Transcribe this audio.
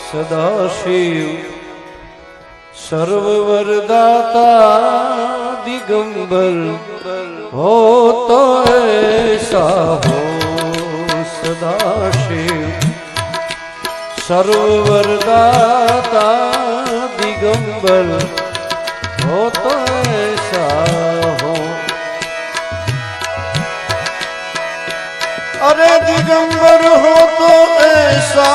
सदाशिव सर्ववरदाता दिगंबर हो तो ऐसा हो सदाशिव सर्ववरदाता दिगंबर हो तो ऐसा हो। अरे दिगंबर हो तो ऐसा